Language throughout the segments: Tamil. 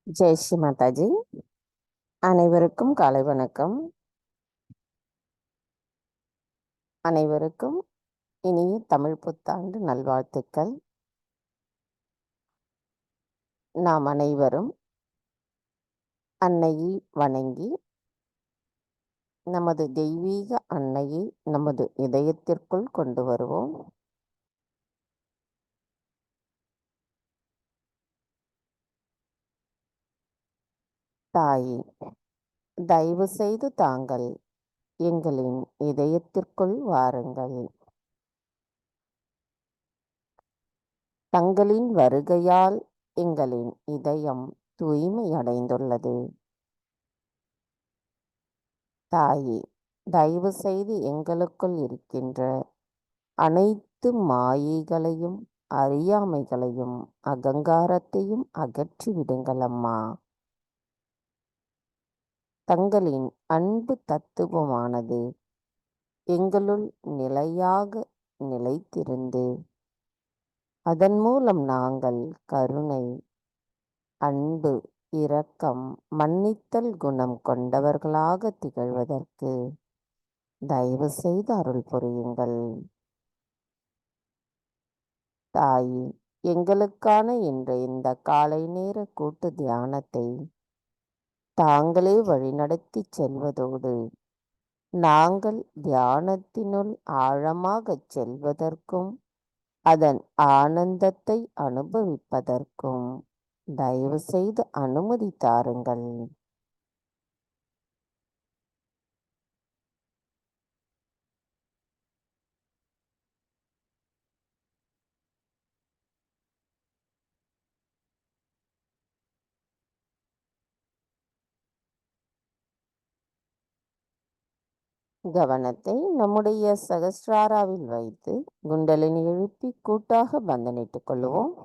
ஜெய் ஸ்ரீ மாதாஜி. அனைவருக்கும் காலை வணக்கம். அனைவருக்கும் இனிய தமிழ் புத்தாண்டு நல்வாழ்த்துக்கள். நாம் அனைவரும் அன்னையை வணங்கி நமது தெய்வீக அன்னையை நமது இதயத்திற்குள் கொண்டு வருவோம். தாயே, தயவு செய்து தாங்கள் எங்களின் இதயத்திற்குள் வாருங்கள். தங்களின் வருகையால் எங்களின் இதயம் தூய்மையடைந்துள்ளது. தாயே, தயவு செய்து எங்களுக்குள் இருக்கின்ற அனைத்து மாயைகளையும் அறியாமைகளையும் அகங்காரத்தையும் அகற்றி விடுங்கள் அம்மா. தங்களின் அன்பு தத்துவமானது எங்களுள் நிலையாக நிலைத்திருந்து அதன் மூலம் நாங்கள் கருணை, அன்பு, இரக்கம், மன்னித்தல் குணம் கொண்டவர்களாக திகழ்வதற்கு தயவு செய்து அருள் புரியுங்கள். தாயே, எங்களுக்கான இன்றைய இந்த காலை நேர கூட்டு தியானத்தை தாங்களே வழிநடத்தி செல்வதோடு நாங்கள் தியானத்தினுள் ஆழமாகச் செல்வதற்கும் அதன் ஆனந்தத்தை அனுபவிப்பதற்கும் தயவு செய்து அனுமதி தாருங்கள். கவனத்தை நம்முடைய சகஸ்ராராவில் வைத்து குண்டலினி எழுப்பி கூட்டாக பந்தனிட்டுக் கொள்வோம்.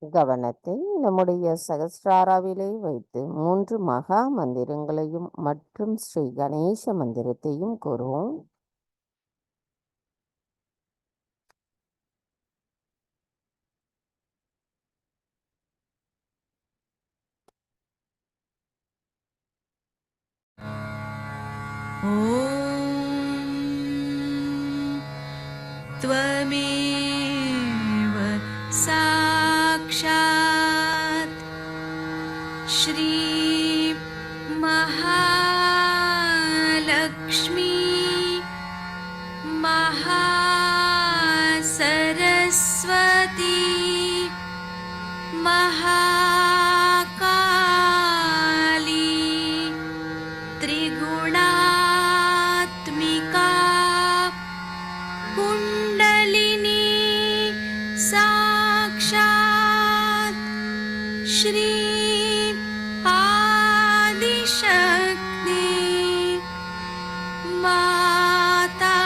கவனத்தை நம்முடைய சகஸ்ராராவிலே வைத்து 3 மகா மந்திரங்களையும் மற்றும் ஸ்ரீ கணேச மந்திரத்தையும் கூறுவோம். त्वमेव साक्षात् श्री महालक्ष्मी महासरस्वती महाकाली त्रिगुणात्मिका कुण्डलिनी साक्षात् श्री आदिशक्ति माताजी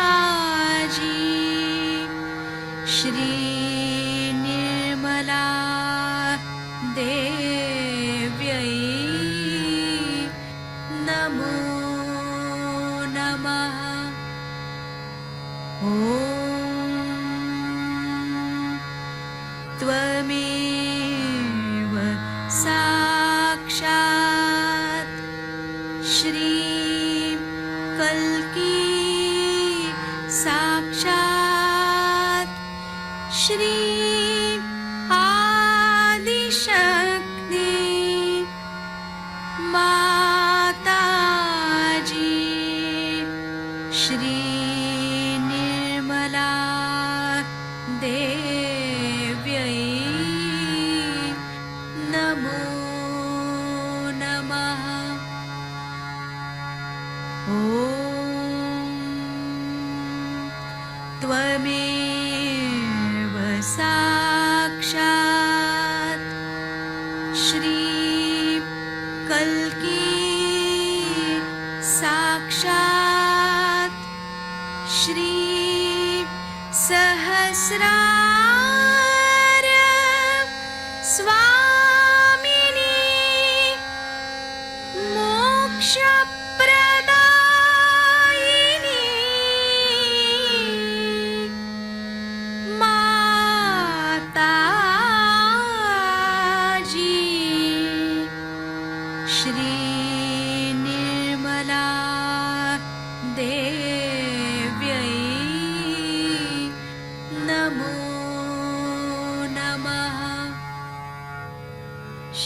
श्री निर्मला देव्यै नमो नमः। ॐ त्वमेव साक्षात् श्री कल्की साक्षात् श्री आदिशक्ति माताजी श्री निर्मला देव्यै नमो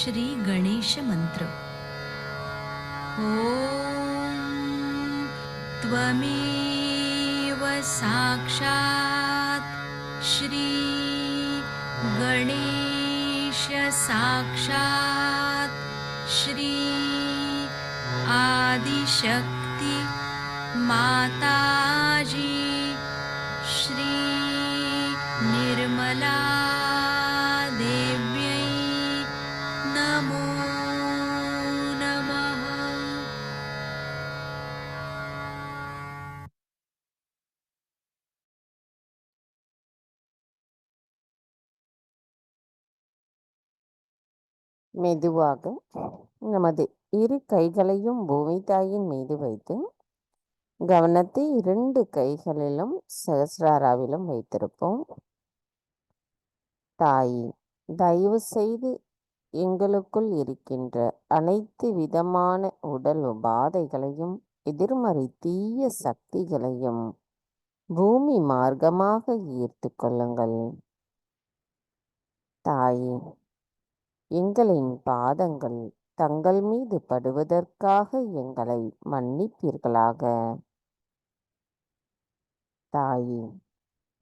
श्री गणेश मंत्र। ॐ त्वमेव साक्षात् श्री गणेश साक्षात् श्री आदिशक्ति माताजी श्री निर्मला देव्यै नमो नमः। மெதுவாக நமது இரு கைகளையும் பூமி தாயின் மீது வைத்து கவனத்தை 2 கைகளிலும் சகஸ்ராராவிலும் வைத்திருப்போம். தாயே, தயவு செய்து எங்களுக்குள் இருக்கின்ற அனைத்து விதமான உடல் உபாதைகளையும் எதிர்மறை தீய சக்திகளையும் பூமி மார்க்கமாக ஈர்த்து கொள்ளுங்கள். தாயே, எங்களின் பாதங்கள் தங்கள் மீது படுவதற்காக எங்களை மன்னிப்பீர்களாக. தாயே,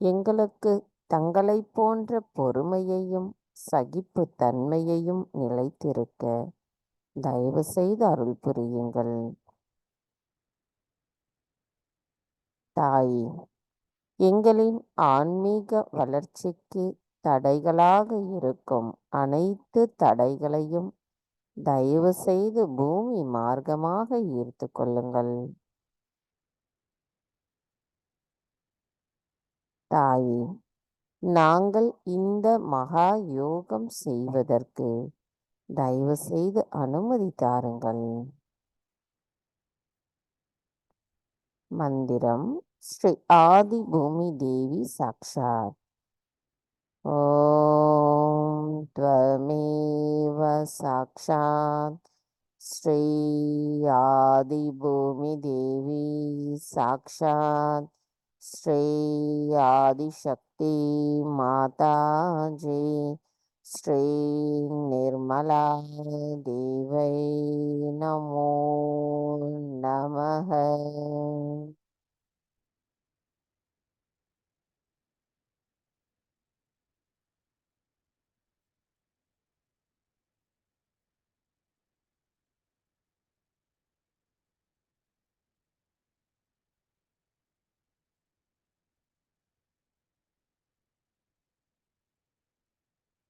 எங்களுக்கு தங்களைப் போன்ற பொறுமையையும் சகிப்பு தன்மையையும் நிலைத்திருக்க தயவு செய்து அருள் புரியுங்கள். தாயே, எங்களின் ஆன்மீக வளர்ச்சிக்கு தடைகளாக இருக்கும் அனைத்து தடைகளையும் தயவு செய்து பூமி மார்க்கமாக ஈர்த்து கொள்ளுங்கள். தாயே, நாங்கள் இந்த மகா யோகம் செய்வதற்கு தயவு செய்து அனுமதி தாருங்கள். மந்திரம் ஸ்ரீ ஆதி பூமி தேவி சாக்ஷாத். ஓம் த்வமேவ சாக்ஷாத் ஸ்ரீ ஆதி பூமி தேவி சாக்ஷாத் ஸ்ரீ ஆதிசக்தி மாதாஜி ஸ்ரீ நிர்மலா தேவை நமோ நமः.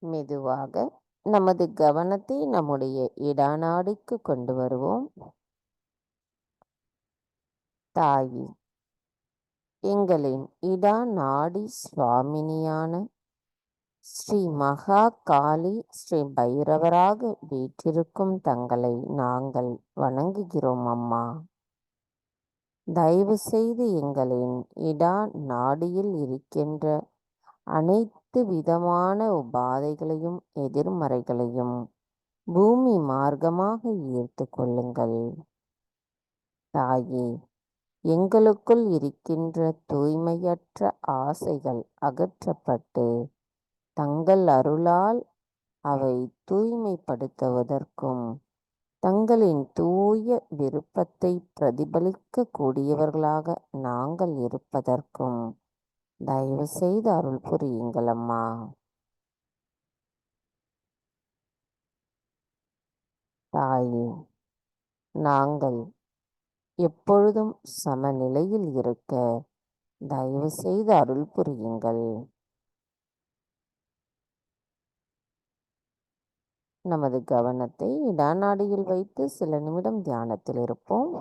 மெதுவாக நமது கவனத்தை நம்முடைய இடாநாடிக்கு கொண்டு வருவோம். தாயே, எங்களின் இடாநாடி சுவாமினியான ஸ்ரீ மகா காளி ஸ்ரீ பைரவராக வீற்றிருக்கும் தங்களை நாங்கள் வணங்குகிறோம் அம்மா. தயவு செய்து எங்களின் இடா நாடியில் இருக்கின்ற அனைத்து விதமான உபாதைகளையும் எதிர்மறைகளையும் பூமி மார்க்கமாக ஈர்த்து கொள்ளுங்கள். தாயே, எங்களுக்குள் இருக்கின்ற தூய்மையற்ற ஆசைகள் அகற்றப்பட்டு தங்கள் அருளால் அவை தூய்மைப்படுத்துவதற்கும் தங்களின் தூய விருப்பத்தை பிரதிபலிக்க கூடியவர்களாக நாங்கள் இருப்பதற்கும் தயவு செய்து அருள் புரியுங்கள் அம்மா. தாயே, நாங்கள் எப்பொழுதும் சமநிலையில் இருக்க தயவு செய்து அருள் புரியுங்கள். நமது கவனத்தை இடாநாடியில் வைத்து சில நிமிடம் தியானத்தில் இருப்போம்.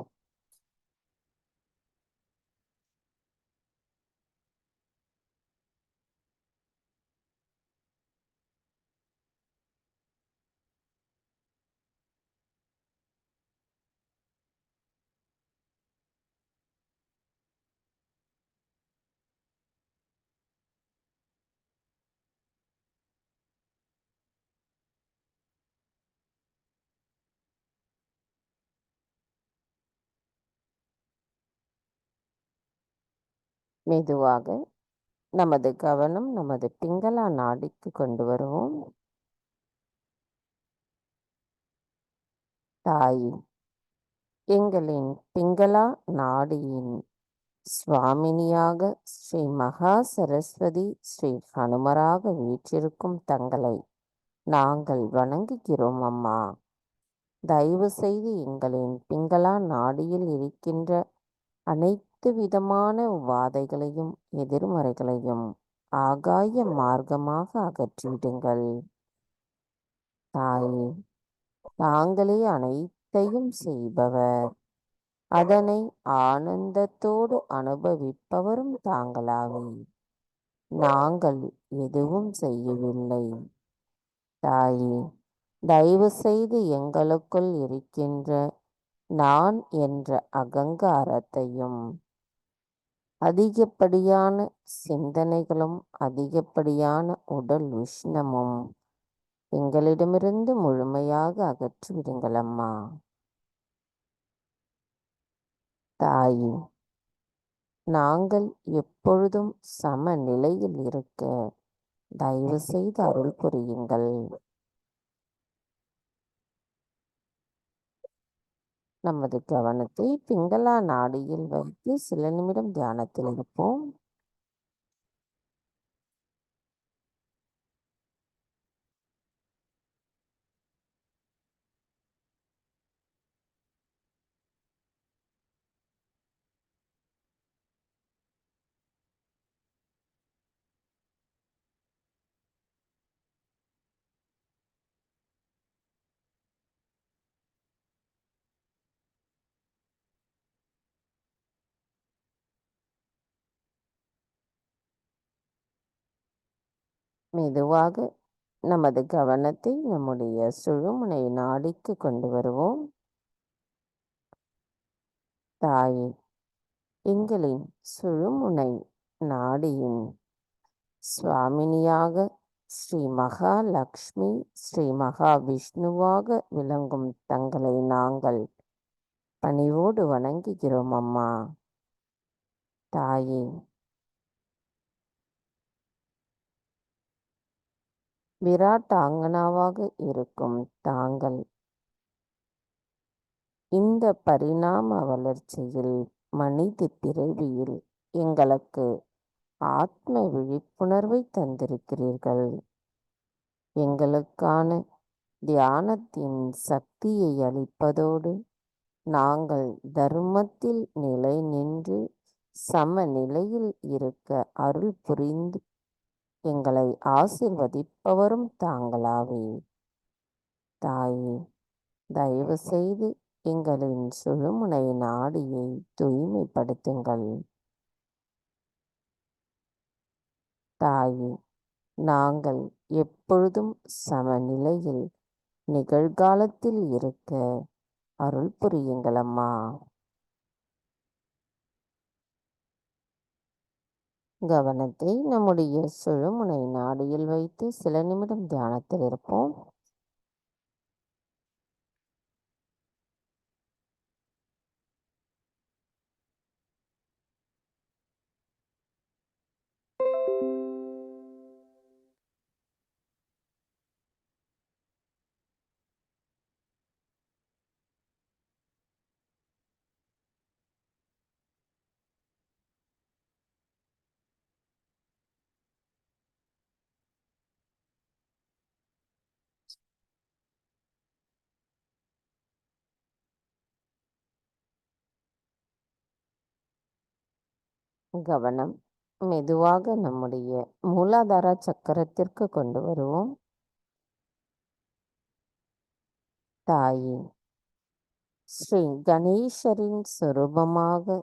மெதுவாக நமது கவனம் நமது பிங்களா நாடிக்கு கொண்டு வருவோம். தாயே, எங்களின் பிங்களா நாடியின் சுவாமினியாக ஸ்ரீ மகா சரஸ்வதி ஸ்ரீ ஹனுமராக வீற்றிருக்கும் தங்களை நாங்கள் வணங்குகிறோம் அம்மா. தயவு செய்து எங்களின் பிங்களா நாடியில் இருக்கின்ற அனைத்து விதமான உபாதைகளையும் எதிர்மறைகளையும் ஆகாய மார்க்கமாக அகற்றிவிடுங்கள். தாயே, தாங்களே அனைத்தையும் செய்பவர், அதனை ஆனந்தத்தோடு அனுபவிப்பவரும் தாங்களாவே. நாங்கள் எதுவும் செய்யவில்லை. தாயே, தயவு செய்து எங்களுக்குள் இருக்கின்ற நான் என்ற அகங்காரத்தையும் அதிகப்படியான சிந்தனைகளும் அதிகப்படியான உடல் உஷ்ணமும் எங்களிடமிருந்து முழுமையாக அகற்றிவிடுங்கள் அம்மா. தாயே, நாங்கள் எப்பொழுதும் சமநிலையில் இருக்க தயவு செய்து அருள் புரியுங்கள். நமது கவனத்தை பிங்களா நாடியில் வைத்து சில நிமிடம் தியானத்தில் இருப்போம். மெதுவாக நமது கவனத்தை நம்முடைய சுழுமுனை நாடிக்கு கொண்டு வருவோம். தாயே, எங்களின் சுழுமுனை நாடியின் சுவாமினியாக ஸ்ரீ மகாலட்சுமி ஸ்ரீ மகாவிஷ்ணுவாக விளங்கும் தங்களை நாங்கள் பணிவோடு வணங்குகிறோம் அம்மா. தாயே, விராட்டாங்கனாவாக இருக்கும் தாங்கள் இந்த பரிணாம வளர்ச்சியில் மனித பிறவியில் எங்களுக்கு ஆத்ம விழிப்புணர்வை தந்திருக்கிறீர்கள். எங்களுக்கான தியானத்தின் சக்தியை அளிப்பதோடு நாங்கள் தர்மத்தில் நிலை நின்று சமநிலையில் இருக்க அருள் புரிந்து எங்களை ஆசிர்வதிப்பவரும் தாங்களாவே. தாயே, தயவு செய்து எங்களின் சுழுமுனை நாடியை தூய்மைப்படுத்துங்கள். தாயே, நாங்கள் எப்பொழுதும் சமநிலையில் நிகழ்காலத்தில் இருக்க அருள் புரியுங்கள் அம்மா. கவனத்தை நம்முடைய சுழுமுனை நாடியில் வைத்து சில நிமிடம் தியானத்தில் இருப்போம். கவனம் மெதுவாக நம்முடைய மூலாதார சக்கரத்திற்கு கொண்டு வருவோம். தாயே, ஸ்ரீ கணேசரின் சொரூபமாக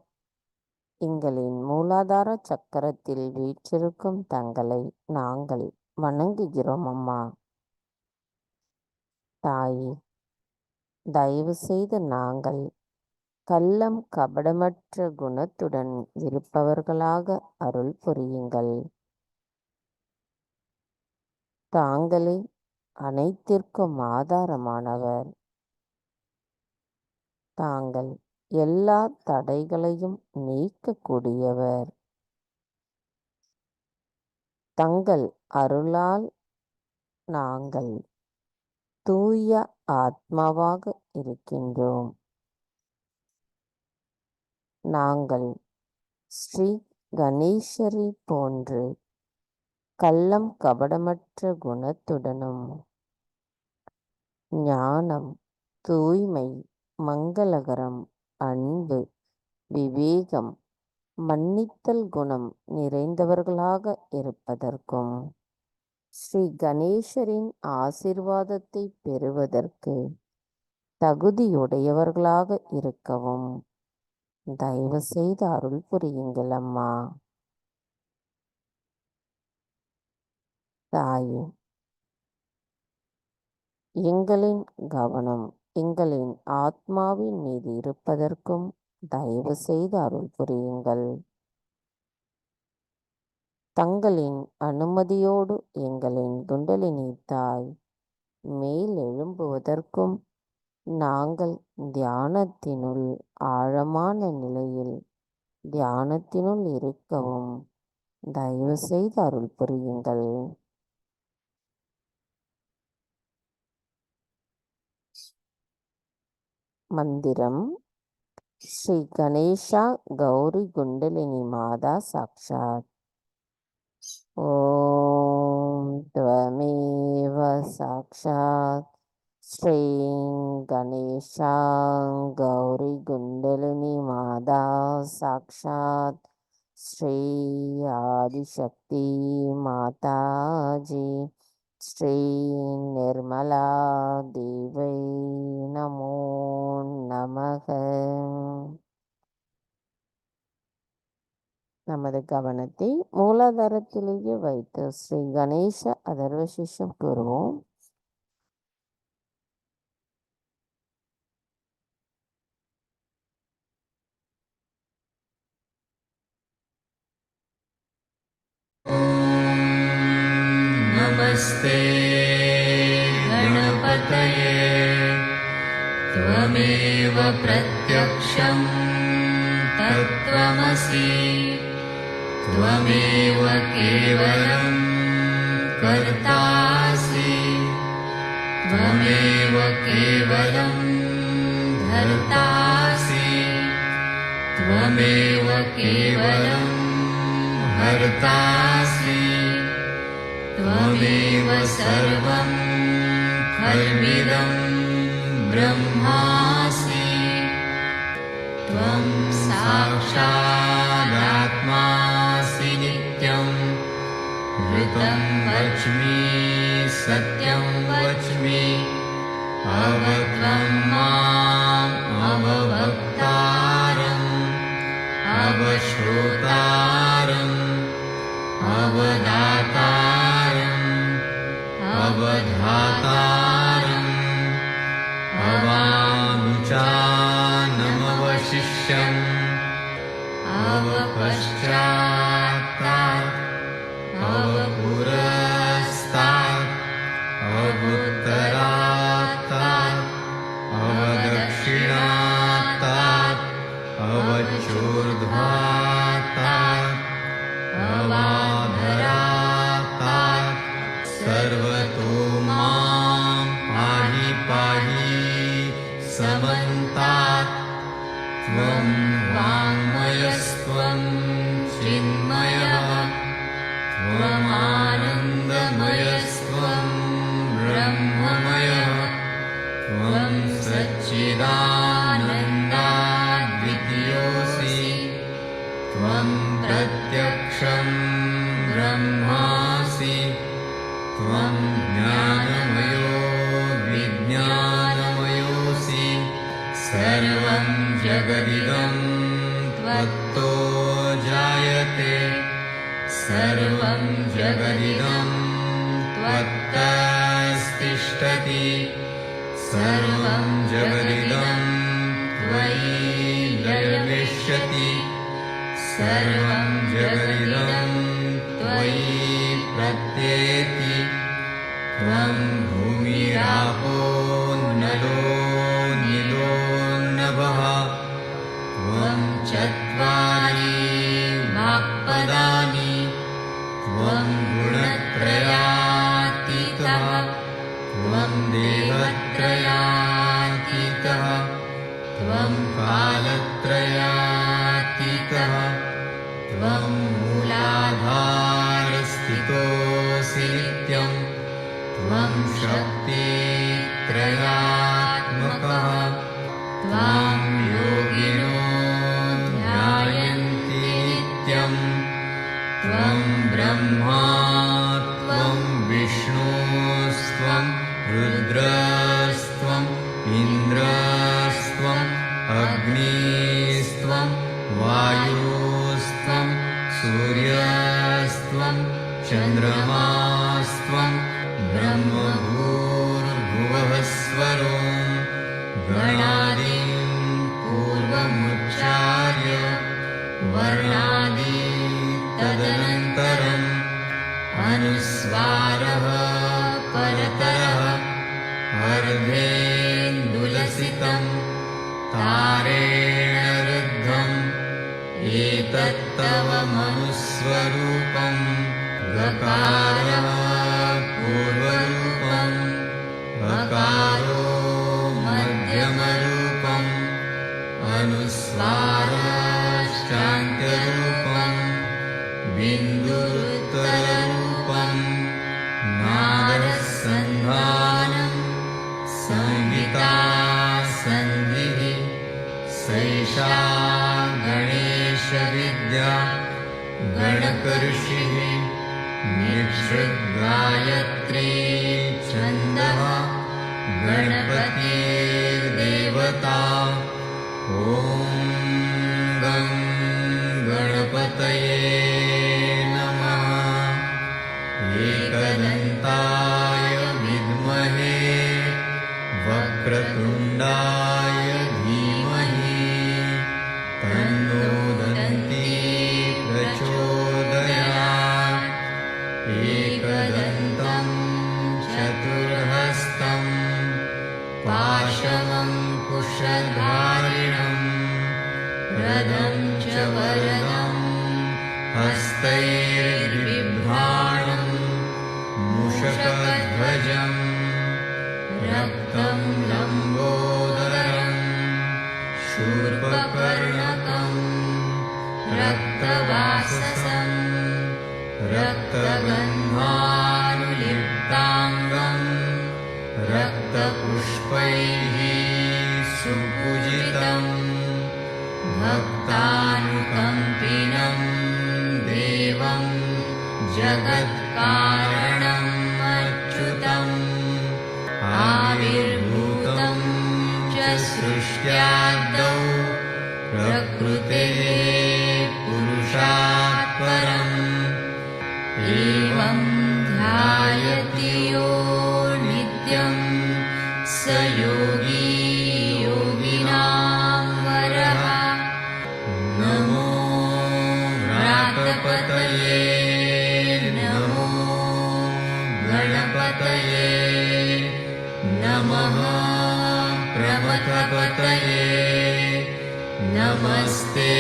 எங்களின் மூலாதார சக்கரத்தில் வீற்றிருக்கும் தங்களை நாங்கள் வணங்குகிறோம் அம்மா. தாயே, தயவு செய்து நாங்கள் கள்ளம் கபடமற்ற குணத்துடன் இருப்பவர்களாக அருள் புரியுங்கள். தாங்களே அனைத்திற்கும் ஆதாரமானவர். தாங்கள் எல்லா தடைகளையும் நீக்கக்கூடியவர். தங்கள் அருளால் நாங்கள் தூய ஆத்மாவாக இருக்கின்றோம். நாங்கள் ஸ்ரீ கணேசரை போன்று கள்ளம் கபடமற்ற குணத்துடனும் ஞானம், தூய்மை, மங்களகரம், அன்பு, விவேகம், மன்னித்தல் குணம் நிறைந்தவர்களாக இருப்பதற்கும் ஸ்ரீ கணேசரின் ஆசீர்வாதத்தை பெறுவதற்கு தகுதியுடையவர்களாக இருக்கவும் தயவு செய்து அருள் புரியுங்கள் அம்மா. தாயே, எங்களின் கவனம் எங்களின் ஆத்மாவின் மீது இருப்பதற்கும் தயவு செய்து அருள் புரியுங்கள். தங்களின் அனுமதியோடு எங்களின் குண்டலினி தாய் மேல் எழும்புவதற்கும் நாங்கள் தியானத்தினுள் ஆழமான நிலையில் தியானத்தினுள் இருக்கவும் தயவு செய்து அருள் புரியுங்கள். மந்திரம். ஸ்ரீ கணேஷா கௌரி குண்டலினி மாதா சாக்ஷாத். ஓம் த்வமேவ சாக்ஷாத் ஸ்ரீ கணேஷா கௌரி குண்டலினி மாதா சாக்ஷாத் ஸ்ரீ ஆதிசக்தி மாதாஜி ஸ்ரீ நிர்மலா தேவை நமோ நமக. நமது கவனத்தை மூலாதாரத்திலேயே வைத்து ஸ்ரீ கணேச அதர்வசிஷம் கூறுவோம். नमस्ते गणपतये त्वमेव प्रत्यक्षं तत्त्वमसि त्वमेव केवलं कर्तासि त्वमेव केवलं धर्तासि त्वमेव केवलं हर्तासि त्वमेव सर्वं खल्विदं ब्रह्मासि त्वं साक्षादात्मासि नित्यं ऋतं वच्मि सत्यं वच्मि अवत्वं माम् अवभक्तारम् अवश्रोतारम् अवदातारम् अवधातारम् अवानुचानमवशिष्यम् अवपश्चात्तात् अवपुरस्तात् अवुत्तरात्तात् अवदक्षिणात्तात् अवचोर्ध्वात्तात् अवाधरात्तात् सर्वतो मां पाहि पाहि समन्तात् त्वं वाङ्मयस्त्वं चिन्मयः त्वमानन्दमयस्त्वं ब्रह्ममयः त्वं सच्चिदानन्दाद्वितीयोऽसि त्वं प्रत्यक्षं ब्रह्मासि त्वं ज्ञानमयो विज्ञानमयोऽसि सर्वं जगदिदं त्वत्तो जायते सर्वं जगदिदं त्वत्तस्तिष्ठति सर्वं जगदिदं त्वयि लयविष्यति सर्वं जगदिदं त्वयि प्रत्येति त्वं भूमिरापो नलो नीलो नभः त्वं चत्वारि वाक्पदानि त्वं गुणत्रयातीतः त्वं देहत्रयातीतः त्वं कालत्रयातीतः त्वं मूलाधारस्थितोऽसि नित्यं त्वं शक्तित्रयात्मकः त्वां योगिनो ध्यायन्ति नित्यं त्वं ब्रह्मा त्वं विष्णुस्त्वं रुद्रस्त्वम् इन्द्रस्त्वम् अग्निस्त्वं वायुस्त्वं सूर्यस्त्वं चन्द्रमास्त्वं ब्रह्मभूर्भुवः स्वरो गणादिं पूर्वमुच्चार्य वर्णादि तदनन्तरम् अनुस्वारः परतरः अर्धेन्दुलसितं तारेण रुद्धम् एतत्तव मनुस्वरूपं गकारः पूर्वरूपम् अकारो मध्यमरूपम् अनुस्वाराश्चान्त्यरूपम् बिन्दुरुत्तररूपम् नादसन्धानम् संहिता सन्धिः सैषा गणेशविद्या गणकऋषिः निक्षृद्गायत्री छन्दः गणपतिर्देवता ॐ गं गणपतये नमः एकदन्ताय विद्महे वक्रतुण्डाय धीमहि तन्नो दन्ती प्रचोदयात् एकदन्तं चतुर्हस्तं पाशमङ्कुशधारिणं रदं च वरदं हस्तैर्बिभ्राणं मूषकध्वजम् रक्तं लम्बोदरं शूर्पकर्णकं रक्तवाससं रक्तगन्धानुलिप्ताङ्गं रक्तपुष्पैः सुपूजितं भक्तानुकम्पिनं देवं जगत्कारणम् अच्युतम् आविर्भूतं च सृष्ट्यादौ प्रकृतेः पुरुषात् परम् एवं ध्यायति यो नित्यं स योगी योगिनां वरः नमो व्रातपतये नमो गणपतये नमः प्रमथपतये नमस्ते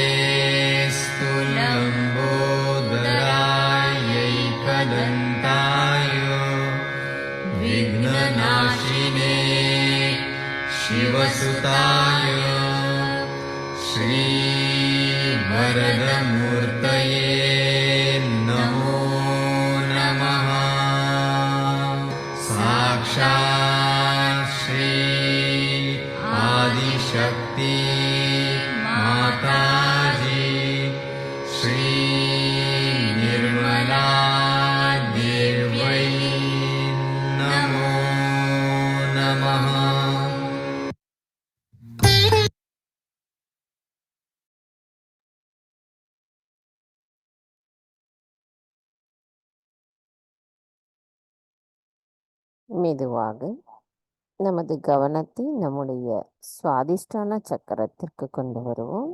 स्तुलम्बोदरायैकदन्ताय विघ्ननाशिने शिवसुताय श्रीवरदमूर्तये नमो नमः साक्षात् श्री आदिशक्ति माताजी श्री निर्मला देव्यै नमो नमः। மெதுவாக நமது கவனத்தை நம்முடைய சுவாதிஷ்டான சக்கரத்திற்கு கொண்டு வருவோம்.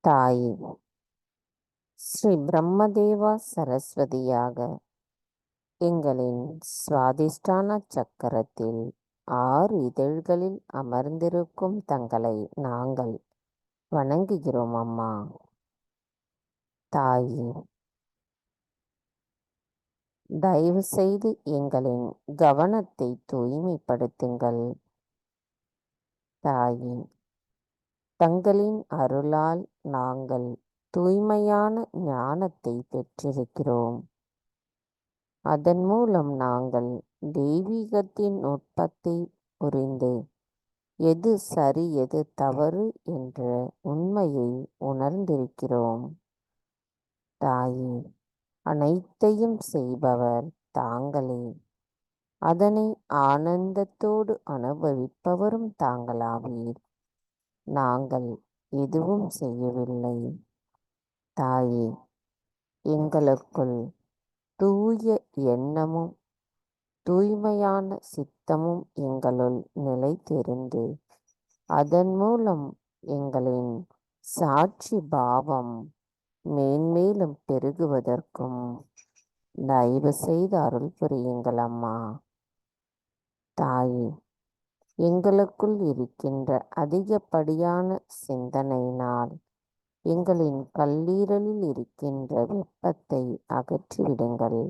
தாயே, ஸ்ரீ பிரம்மதேவா சரஸ்வதியாக எங்களின் சுவாதிஷ்டான சக்கரத்தில் 6 இதழ்களில் அமர்ந்திருக்கும் தங்களை நாங்கள் வணங்குகிறோம் அம்மா. தாயே, தயவு செய்து எங்களின் கவனத்தை தூய்மைப்படுத்துங்கள். தாயே, தங்களின் அருளால் நாங்கள் தூய்மையான ஞானத்தை பெற்றிருக்கிறோம். அதன் மூலம் நாங்கள் தெய்வீகத்தின் நுட்பத்தை புரிந்து எது சரி எது தவறு என்ற உண்மையை உணர்ந்திருக்கிறோம். தாயே, அனைத்தையும் செய்பவர் தாங்களே. அதனை ஆனந்தத்தோடு அனுபவிப்பவரும் தாங்களாவீர். நாங்கள் எதுவும் செய்யவில்லை. தாயே, எங்களுக்குள் தூய எண்ணமும் தூய்மையான சித்தமும் எங்களுள் நிலைத்திருந்து அதன் மூலம் எங்களின் சாட்சி பாவம் மேன்மேலும் பெருகுவதற்கும் தயவு செய்து அருள் புரியுங்கள் அம்மா. தாயே, எங்களுக்குள் இருக்கின்ற அதிகப்படியான சிந்தனையினால் எங்களின் கல்லீரலில் இருக்கின்ற வெப்பத்தை அகற்றிவிடுங்கள்.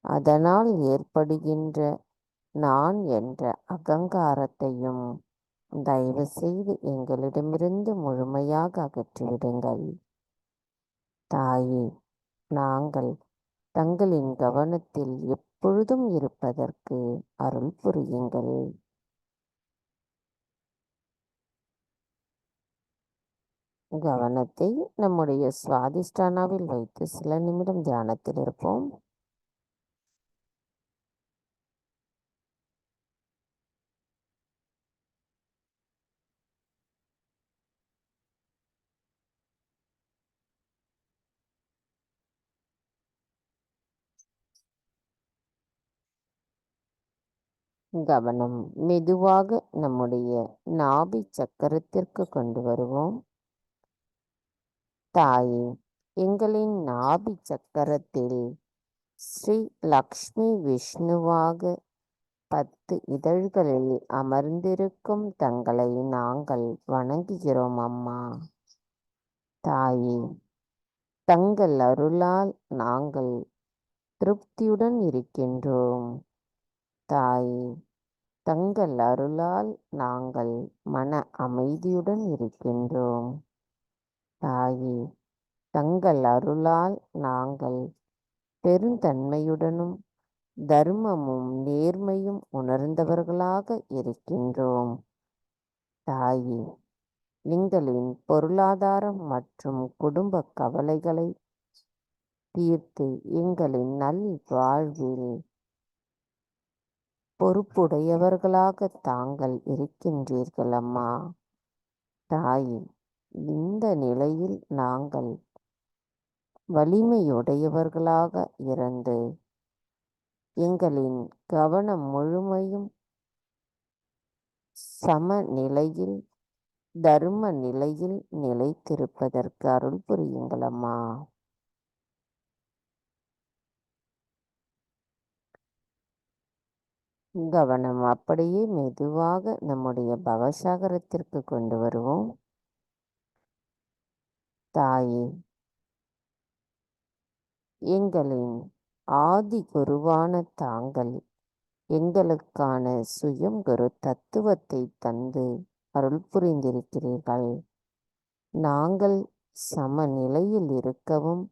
அதனால் ஏற்படுகின்ற நான் என்ற அகங்காரத்தையும் தயவு செய்து எங்களிடமிருந்து முழுமையாக அகற்றிவிடுங்கள். தாயே, நாங்கள் தங்களின் கவனத்தில் எப்பொழுதும் இருப்பதற்கு அருள் புரியுங்கள். கவனத்தை நம்முடைய சுவாதிஷ்டானாவில் வைத்து சில நிமிடம் தியானத்தில் இருப்போம். கவனம் மெதுவாக நம்முடைய நாபி சக்கரத்திற்கு கொண்டு வருவோம். தாயே, எங்களின் நாபி சக்கரத்தில் ஸ்ரீ லக்ஷ்மி விஷ்ணுவாக 10 இதழ்களில் அமர்ந்திருக்கும் தங்களை நாங்கள் வணங்குகிறோம் அம்மா. தாயே, தங்கள் அருளால் நாங்கள் திருப்தியுடன் இருக்கின்றோம். தாயே, தங்கள் அருளால் நாங்கள் மன அமைதியுடன் இருக்கின்றோம். தாயே, தங்கள் அருளால் நாங்கள் பெருந்தன்மையுடனும் தர்மமும் நேர்மையும் உணர்ந்தவர்களாக இருக்கின்றோம். தாயே, எங்களின் பொருளாதாரம் மற்றும் குடும்ப கவலைகளை தீர்த்து எங்களின் நல் வாழ்வில் பொறுப்புடையவர்களாக தாங்கள் இருக்கின்றீர்கள் அம்மா. தாயே, இந்த நிலையில் நாங்கள் வலிமையுடையவர்களாக இருந்து எங்களின் கவனம் முழுமையும் சமநிலையில் தர்ம நிலையில் நிலைத்திருப்பதற்கு அருள் புரியுங்கள் அம்மா. கவனம் அப்படியே மெதுவாக நம்முடைய பவசாகரத்திற்கு கொண்டு வருவோம். தாயே, எங்களின் ஆதி குருவான தாங்கள் எங்களுக்கான சுயம் குரு தத்துவத்தை தந்து அருள் புரிந்திருக்கிறீர்கள். நாங்கள் சமநிலையில் இருக்கவும்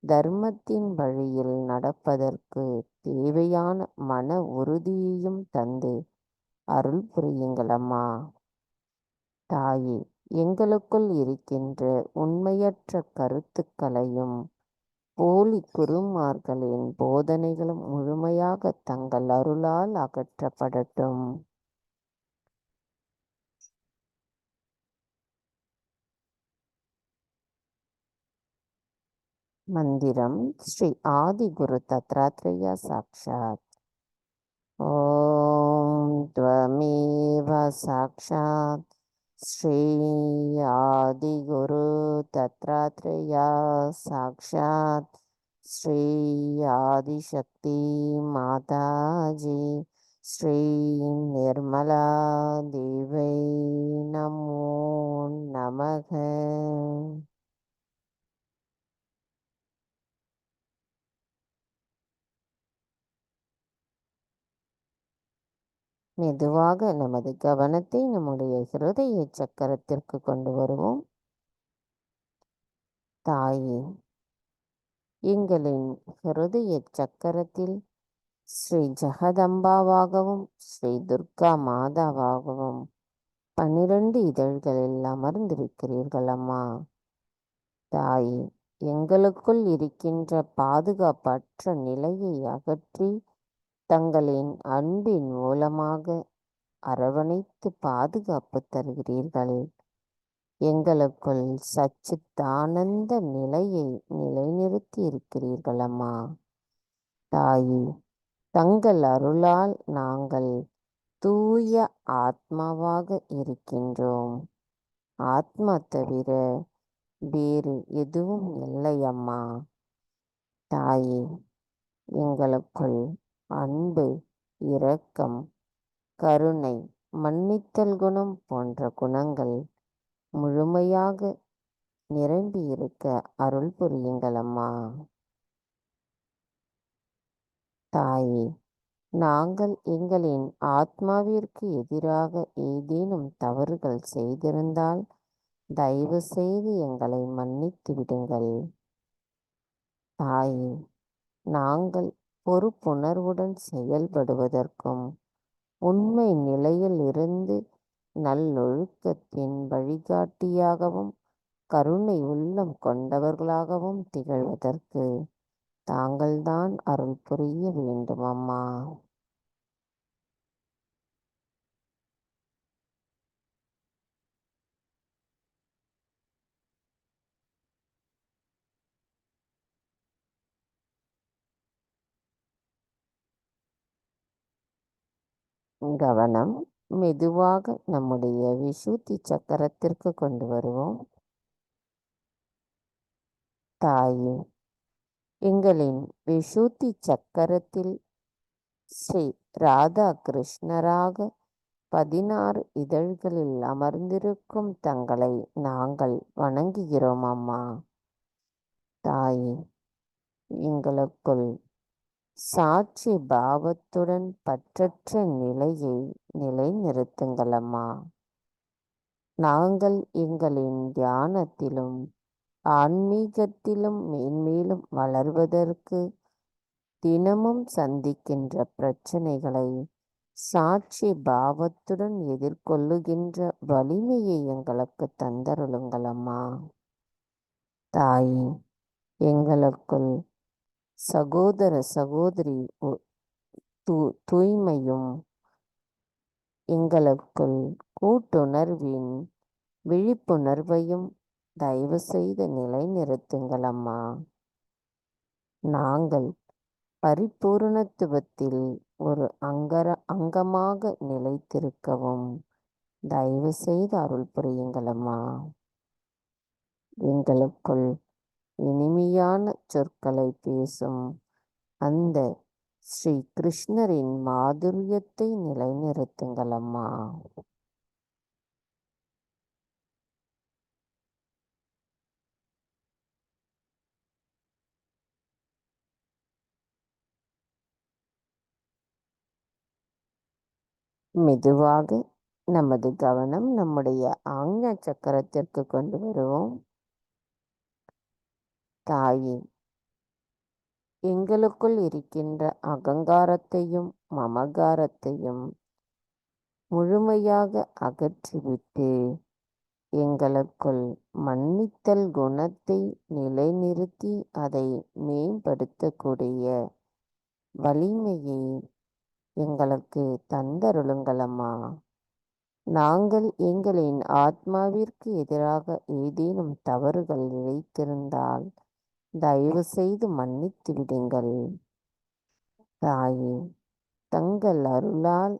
தர்மத்தின் வழியில் நடப்பதற்கு தேவையான மன உறுதியையும் தந்து அருள் புரியுங்கள் அம்மா. தாயே, எங்களுக்குள் இருக்கின்ற உண்மையற்ற கருத்துக்களையும் போலி குருமார்களின் போதனைகளும் முழுமையாக தங்கள் அருளால் அகற்றப்படட்டும். மந்திரம் ஸ்ரீ ஆதி குரு தத்ராத்ரேயா சாக்ஷாத். ஓம் த்வமேவ சாக்ஷாத் ஸ்ரீ ஆதி குரு தத்ராத்ரேயா சாக்ஷாத் ஸ்ரீ ஆதிசக்தி மாதாஜி ஸ்ரீ நிர்மலா தேவை நமோ நமக. மெதுவாக நமது கவனத்தை நம்முடைய ஹிருதய சக்கரத்திற்கு கொண்டு வருவோம். தாயே, எங்களின் ஹிருதய சக்கரத்தில் ஸ்ரீ ஜெகதம்பாவாகவும் ஸ்ரீ துர்கா மாதாவாகவும் 12 இதழ்களில் அமர்ந்திருக்கிறீர்கள் அம்மா. தாயே, எங்களுக்குள் இருக்கின்ற பாதுகாப்பற்ற நிலையை அகற்றி தங்களின் அன்பின் மூலமாக அரவணைத்து பாதுகாப்பு தருகிறீர்கள். எங்களுக்குள் சச்சித்தானந்த நிலையை நிலைநிறுத்தி இருக்கிறீர்கள் அம்மா. தாயே, தங்கள் அருளால் நாங்கள் தூய ஆத்மாவாக இருக்கின்றோம். ஆத்மா தவிர வேறு எதுவும் இல்லை அம்மா. தாயே, எங்களுக்குள் அன்பு, இரக்கம், கருணை, மன்னித்தல் குணம் போன்ற குணங்கள் முழுமையாக நிரம்பி இருக்க அருள் புரியுங்கள் அம்மா. தாயே, நாங்கள் எங்களின் ஆத்மாவிற்கு எதிராக ஏதேனும் தவறுகள் செய்திருந்தால் தயவு செய்து எங்களை மன்னித்து விடுங்கள். தாயே, நாங்கள் பொறுப்புணர்வுடன் செயல்படுவதற்கும் உண்மை நிலையில் இருந்து நல்லொழுக்கத்தின் வழிகாட்டியாகவும் கருணை உள்ளம் கொண்டவர்களாகவும் திகழ்வதற்கு தாங்கள்தான் அருள் புரிய வேண்டும் அம்மா. கவனம் மெதுவாக நம்முடைய விசுத்தி சக்கரத்திற்கு கொண்டு வருவோம். தாயே, எங்களின் விசுத்தி சக்கரத்தில் ஸ்ரீ ராதா கிருஷ்ணராக 16 இதழ்களில் அமர்ந்திருக்கும் தங்களை நாங்கள் வணங்குகிறோம் அம்மா. தாயே, எங்களுக்குள் சாட்சி பாவத்துடன் பற்றற்ற நிலையை நிலைநிறுத்துங்கள் அம்மா. நாங்கள் எங்களின் தியானத்திலும் ஆன்மீகத்திலும் மேன்மேலும் வளர்வதற்கு தினமும் சந்திக்கின்ற பிரச்சனைகளை சாட்சி பாவத்துடன் எதிர்கொள்ளுகின்ற வலிமையை எங்களுக்கு தந்தருளுங்கள் அம்மா. தாயே, எங்களுக்குள் சகோதர சகோதரி தூய்மையும் எங்களுக்குள் கூட்டுணர்வின் விழிப்புணர்வையும் தயவு செய்து நிலைநிறுத்துங்கள் அம்மா. நாங்கள் பரிபூரணத்துவத்தில் ஒரு அங்கமாக நிலைத்திருக்கவும் தயவு செய்து அருள் புரியுங்கள் அம்மா. எங்களுக்குள் இனிமையான சொற்களை பேசும் அந்த ஸ்ரீ கிருஷ்ணரின் மாதுரியத்தை நிலைநிறுத்துங்கள் அம்மா. மெதுவாக நமது கவனம் நம்முடைய ஆக்ஞா சக்கரத்திற்கு கொண்டு வருவோம். தாயே, எங்களுக்குள் இருக்கின்ற அகங்காரத்தையும் மமகாரத்தையும் முழுமையாக அகற்றிவிட்டு எங்களுக்குள் மன்னித்தல் குணத்தை நிலைநிறுத்தி அதை மேம்படுத்தக்கூடிய வலிமையை எங்களுக்கு தந்தருளுங்கள் அம்மா. நாங்கள் எங்களின் ஆத்மாவிற்கு எதிராக ஏதேனும் தவறுகள் இழைத்திருந்தால் தயவு செய்து மன்னித்து விடுங்கள். தாயே, தங்கள் அருளால்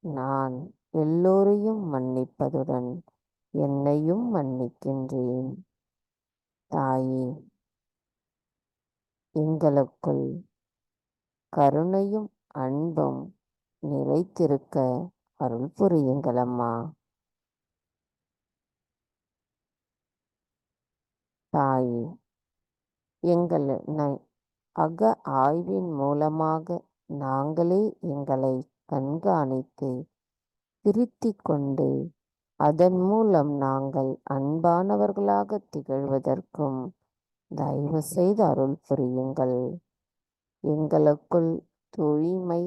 நான் எல்லோரையும் மன்னிப்பதுடன் என்னையும் மன்னிக்கின்றேன். தாயே, எங்களுக்குள் கருணையும் அன்பும் நிலைத்திருக்க அருள் புரியுங்கள் அம்மா. தாயே, எங்கள் அக ஆய்வின் மூலமாக நாங்களே எங்களை கண்காணித்து திருத்திக் கொண்டு அதன் மூலம் நாங்கள் அன்பானவர்களாக திகழ்வதற்கும் தயவு செய்து அருள் புரியுங்கள். எங்களுக்குள் தூய்மை,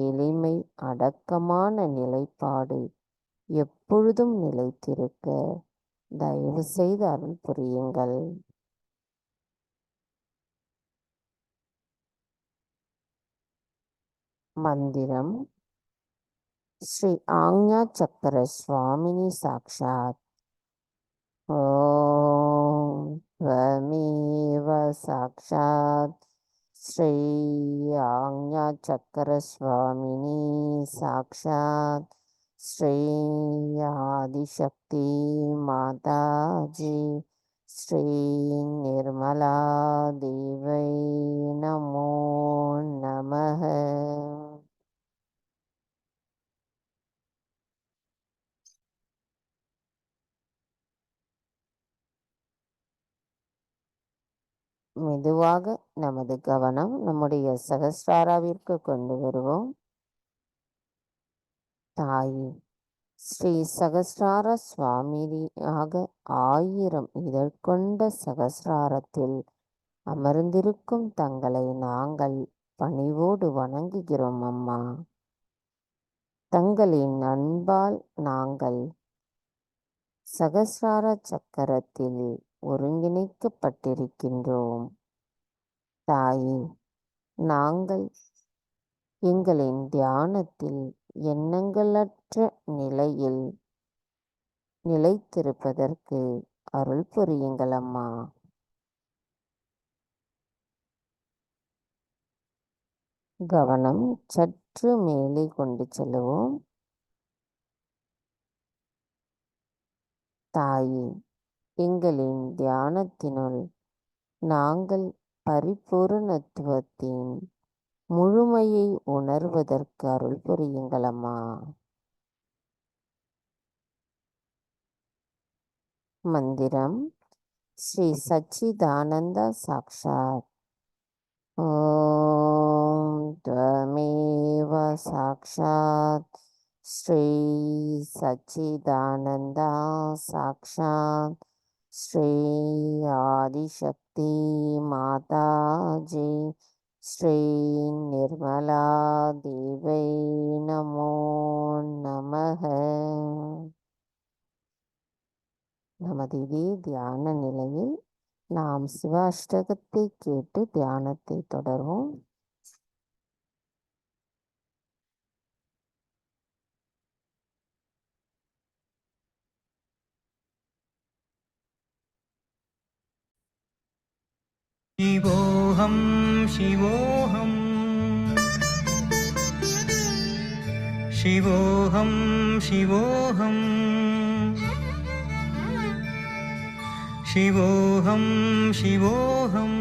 எளிமை, அடக்கமான நிலைப்பாடு எப்பொழுதும் நிலைத்திருக்க தயவு செய்து அருள் புரியுங்கள். மந்திரம் ஸ்ரீ ஆக்ஞா சக்கர சுவாமினி சாக்ஷாத். ஓம் ஸ்வமேவ சாக்ஷாத் ஸ்ரீ ஆக்ஞா சக்கர சுவாமினி சாக்ஷாத் ஸ்ரீ ஆதிசக்தி மாதாஜி ஸ்ரீ நிர்மலா தேவை நமோ நமः. மெதுவாக நமது கவனம் நம்முடைய சகஸ்ராராவிற்கு கொண்டு வருவோம். தாயே, ஸ்ரீ சகஸ்ரார சுவாமியாக 1000 இதழ் கொண்ட சகஸ்ராரத்தில் அமர்ந்திருக்கும் தங்களை நாங்கள் பணிவோடு வணங்குகிறோம் அம்மா. தங்களின் அன்பால் நாங்கள் சகஸ்ரார சக்கரத்தில் ஒருங்கிணைக்கப்பட்டிருக்கின்றோம். தாயே, நாங்கள் எங்களின் தியானத்தில் எண்ணங்களற்ற நிலையில் நிலைத்திருப்பதற்கு அருள் புரியுங்கள் அம்மா. கவனம் சற்று மேலே கொண்டு செல்லுவோம். தாயே, எங்களின் தியானத்தினுள் நாங்கள் பரிபூரணத்துவத்தின் முழுமையை உணர்வதற்கு அருள் புரியுங்களம்மா. மந்திரம் ஸ்ரீ சச்சிதானந்த சாக்ஷாத். ஓம் த்வமேவ சாக்ஷாத் ஸ்ரீ சச்சிதானந்தா சாக்ஷாத் ஸ்ரீ ஆதிசக்தி மாதாஜி ஸ்ரீ நிர்மலா தேவை நமோ நமः. நமது இதே தியான நிலையில் நாம் சிவாஷ்டகத்தை கேட்டு தியானத்தை தொடர்வோம். शिवोऽहं शिवोऽहं शिवोऽहं शिवोऽहं शिवोऽहं शिवोऽहम्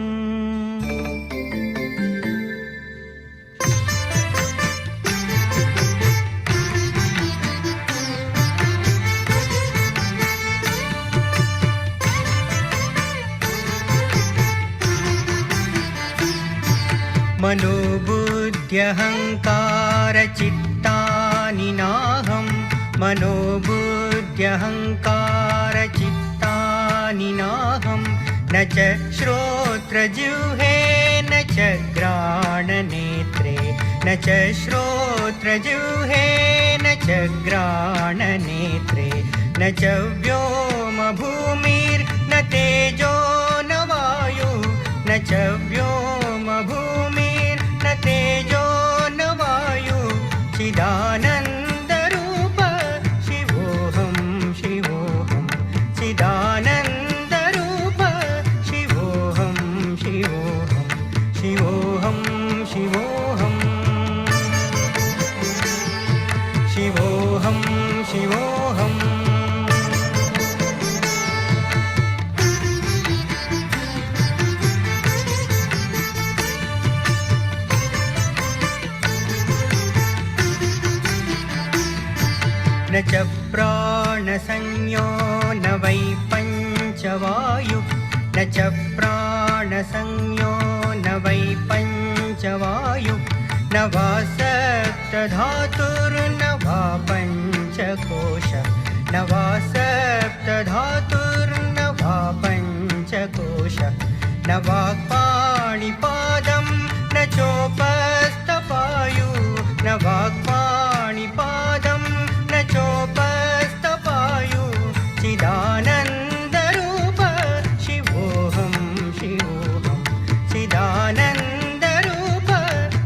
मनोबुद्ध्यहङ्कारचित्तानि नाहं मनोबुद्ध्यहङ्कारचित्तानि नाहं न च श्रोत्रजिह्वे न च घ्राणनेत्रे न च श्रोत्रजिह्वे न च घ्राणनेत्रे न च व्योमभूमिर्न तेजो न वायु न च व्योमभूमिर्न तेजो न वायु चिदानन्दरूप शिवोऽहं शिवोऽहं चिदानन्दरूप शिवोऽहं शिवोऽहं शिवोऽहं शिवोऽहं शिवोऽहं शिवोऽहम् न च प्राणसंज्ञो न वै पञ्चवायु न च प्राणसंज्ञो न वै पञ्चवायु न न वा सप्तधातुर्न वा पञ्चकोश न वा सप्तधातुर्न वा पञ्चकोश न वाक्पाणिपादं न चोपस्थपायु न वाक्पाणिपादं न चोपस्थपायु चिदानन्दरूप शिवोऽहं शिवोऽहं चिदानन्दरूप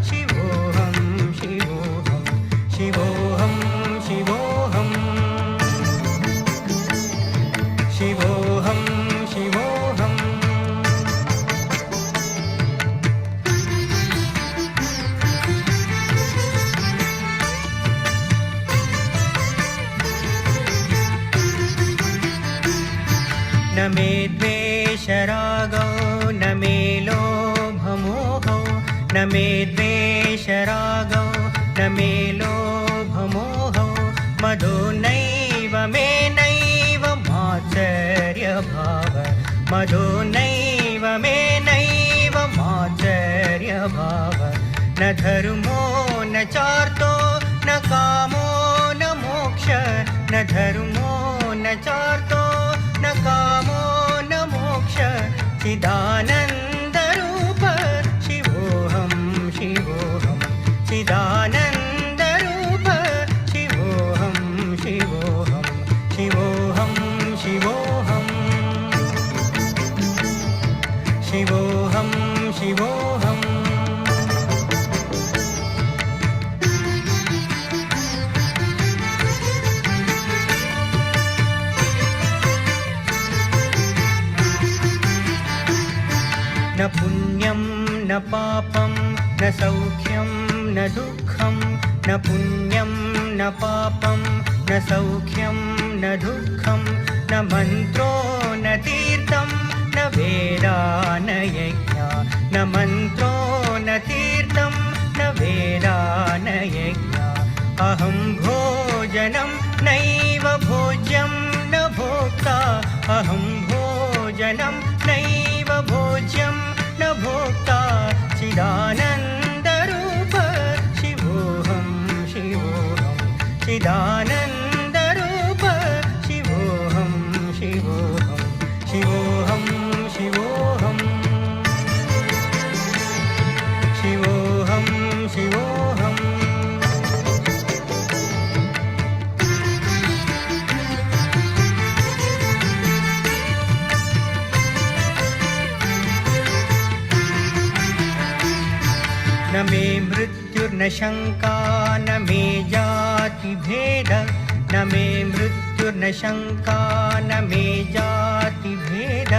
शिवोऽहं शिवोऽहं शिवोऽहं शिवोऽहं शिवोऽहं शिवोऽहम् न मे द्वेषरागौ न मे लोभमोहौ न मे द्वेषरागौ न मे लोभमोहौ मधो नैव मे नैव मात्सर्यभाव मधो नैव मे नैव मात्सर्यभाव न धर्मो न चार्तो न कामो न मोक्ष न धर्मो न चार्तो न कामो न मोक्ष चिदानन्दरूप शिवोऽहं शिवोऽहं चिदानन्दरूप शिवोऽहं शिवोऽहं शिवोऽहं शिवोऽहं शिवोऽहं शिवोऽहम् न पुण्यं न पापं न सौख्यं न दुःखं न पुण्यं न पापं न सौख्यं न दुःखं न मन्त्रो न तीर्थं न वेदा न यज्ञा न मन्त्रो न तीर्थं न वेदा न यज्ञा अहं भोजनं नैव भोज्यं न भोक्ता अहं भोजनं नैव भोज्यं न भोक्ता चिदानन्दरूप शिवोऽहं शिवोऽहं चिदानन्दरूप शिवोऽहं शिवोऽहं शिवोऽहं शिवोऽहं शिवोऽहं शिवोऽहम् न मे मृत्युर्न शङ्का न मे जातिभेद न मे मृत्युर्न शङ्का न मे जातिभेद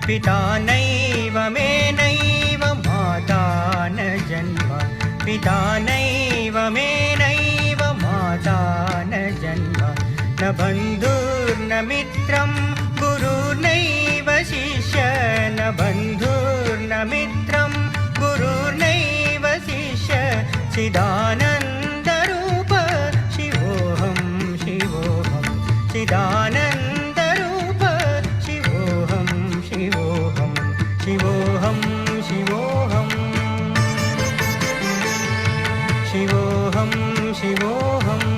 पिता नैव मे नैव माता न जन्म पिता नैव मे नैव माता न जन्म न बन्धुर्न मित्रं गुरुर्नैव शिष्य न बन्धुर्न मित्रं गुरुर्नैव शिष्य चिदानन्दरूप शिवोऽहं शिवोऽहं चिदानन्दरूप शिवोऽहं शिवोऽहं शिवोऽहं शिवोऽहं शिवोऽहं शिवोऽहम्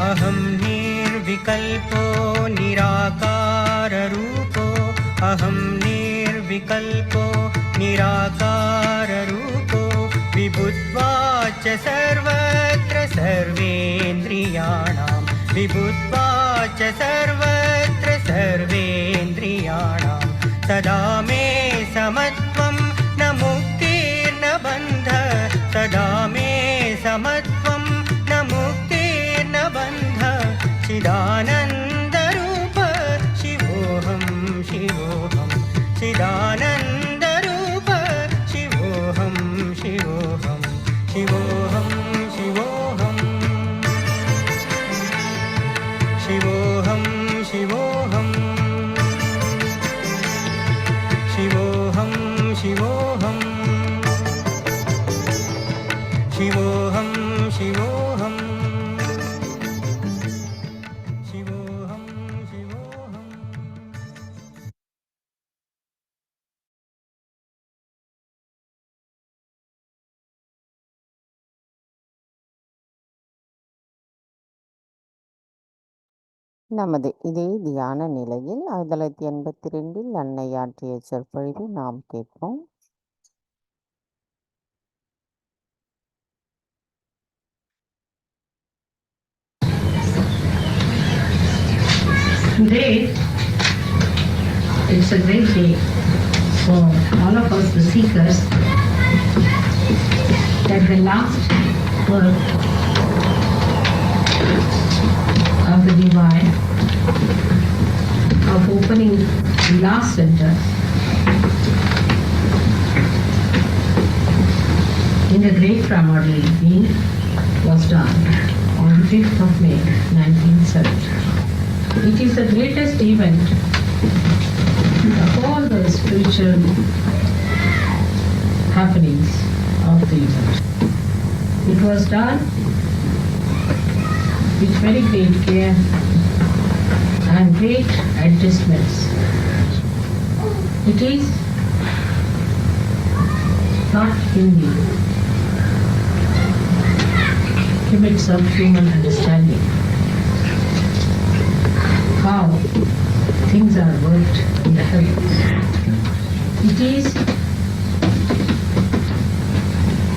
अहं निर्विकल्पो निराकाररूपो अहं निर्विकल्पो निराकाररूपो विभुत्वाच्च सर्वत्र सर्वेन्द्रियाणां विभुत्वाच्च सर्वत्र सर्वेन्द्रियाणां सदा मे समत्वं न मुक्तिर्न बन्ध सदा मे समत्वं न मुक्तिर्न बन्ध चिदानन्दरूप शिवोऽहं शिवोऽहं चिदानन्दरूप शिवोऽहं शिवोऽहं शिवोऽहं शिवोऽहं शिवोऽहं शिवोऽहं शिवोऽहं நமது இதே தியான நிலையில் 1982 அன்னை ஆற்றிய சொற்பொழிவை நாம் கேட்போம். Today, it's a great day for all of us, the seekers, that the last work of the Divine, of opening the last center in the great primordial being was done on 5th of May 1970. It is the greatest event of all the spiritual happenings of the universe. It was done with very great care and great adjustments. It is not in the limits of human understanding how things are worked in the heavens. It is